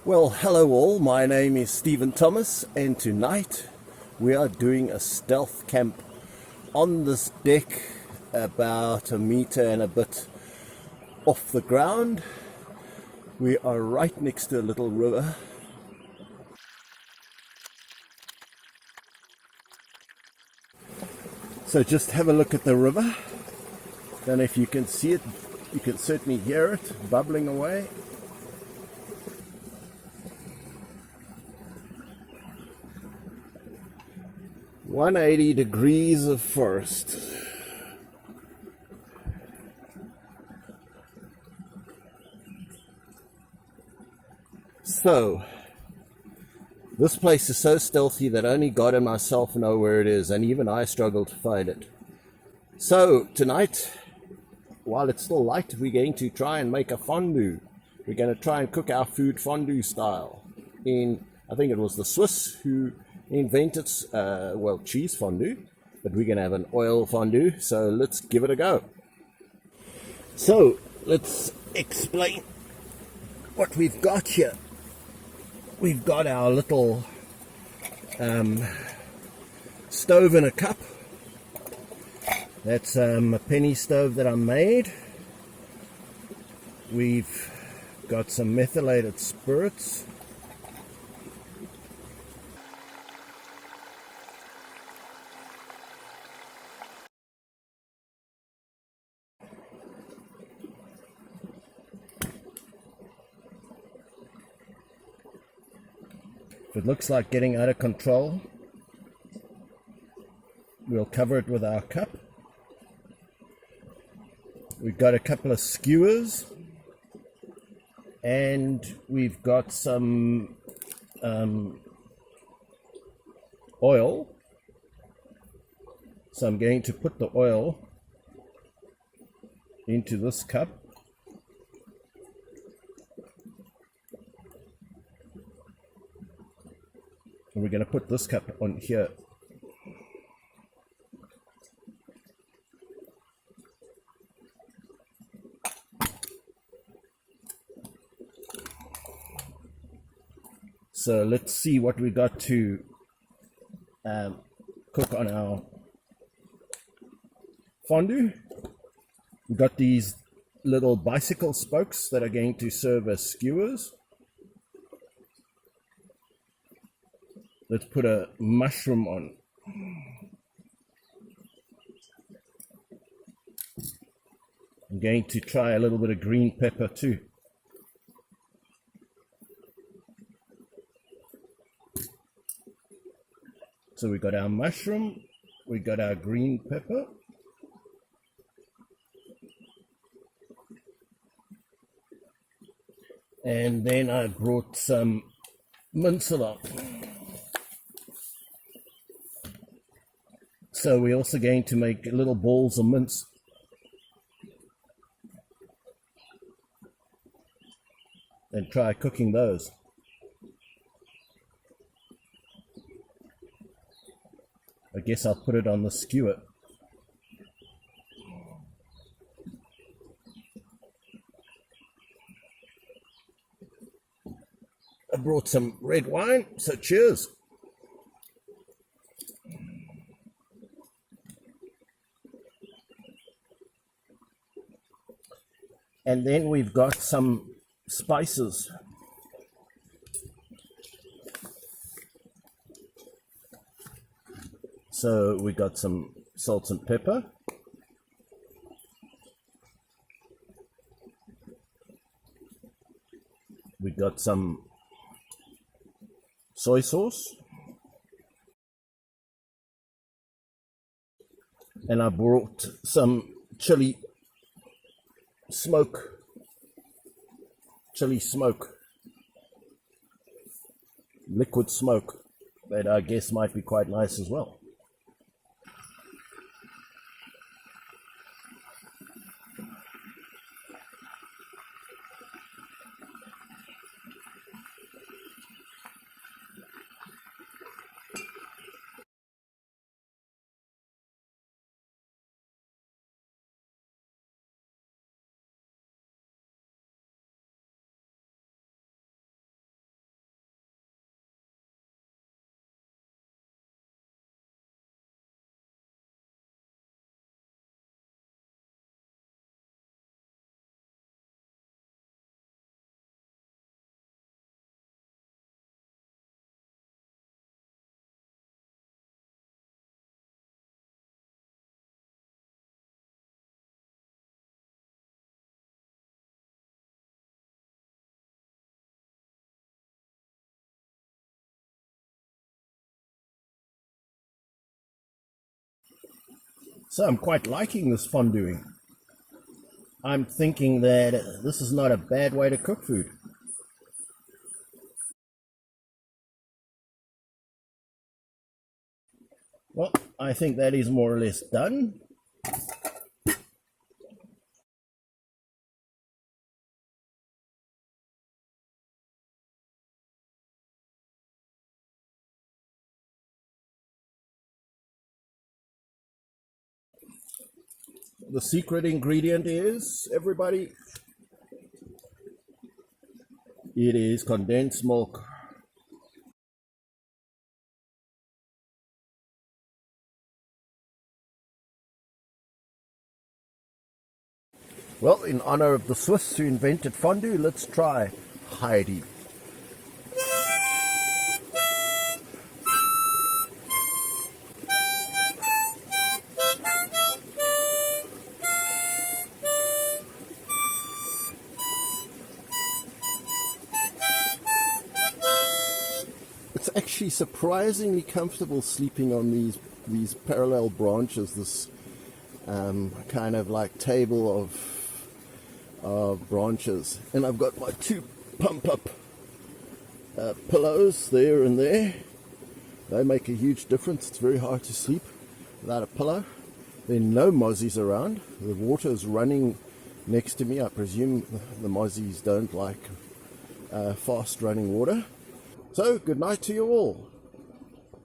Well, hello all. My name is Stephen Thomas, and tonight we are doing a stealth camp on this deck about a meter and a bit off the ground. We are right next to a little river. So just have a look at the river. Don't know if you can see it. You can certainly hear it bubbling away. "180 degrees of forest." So, this place is so stealthy that only God and myself know where it is, and even I struggle to find it. So, tonight, while it's still light, we're going to try and make a fondue. We're going to try and cook our food fondue style. I think it was the Swiss who invented, cheese fondue, but we're going to have an oil fondue, so let's give it a go. So, let's explain what we've got here. We've got our little stove in a cup. That's a penny stove that I made. We've got some methylated spirits. If it looks like getting out of control, we'll cover it with our cup. We've got a couple of skewers, and we've got some oil. So I'm going to put the oil into this cup. And we're going to put this cup on here. So let's see what we got to cook on our fondue. We've got these little bicycle spokes that are going to serve as skewers. Let's put a mushroom on. I'm going to try a little bit of green pepper too. So we got our mushroom, we got our green pepper. And then I brought some mince along. So we're also going to make little balls of mince. And try cooking those. I guess I'll put it on the skewer. I brought some red wine, so cheers. And then we've got some spices. So we got some salt and pepper. We got some soy sauce. And I brought some chili smoke, liquid smoke, that I guess might be quite nice as well. So I'm quite liking this fonduing. I'm thinking that this is not a bad way to cook food. Well, I think that is more or less done. The secret ingredient is, everybody, it is condensed milk. Well, in honor of the Swiss who invented fondue, let's try Heidi. It's actually surprisingly comfortable sleeping on these parallel branches, this kind of like table of branches. And I've got my two pump up pillows there and there. They make a huge difference. It's very hard to sleep without a pillow. There are no mozzies around. The water is running next to me. I presume the mozzies don't like fast running water. So good night to you all.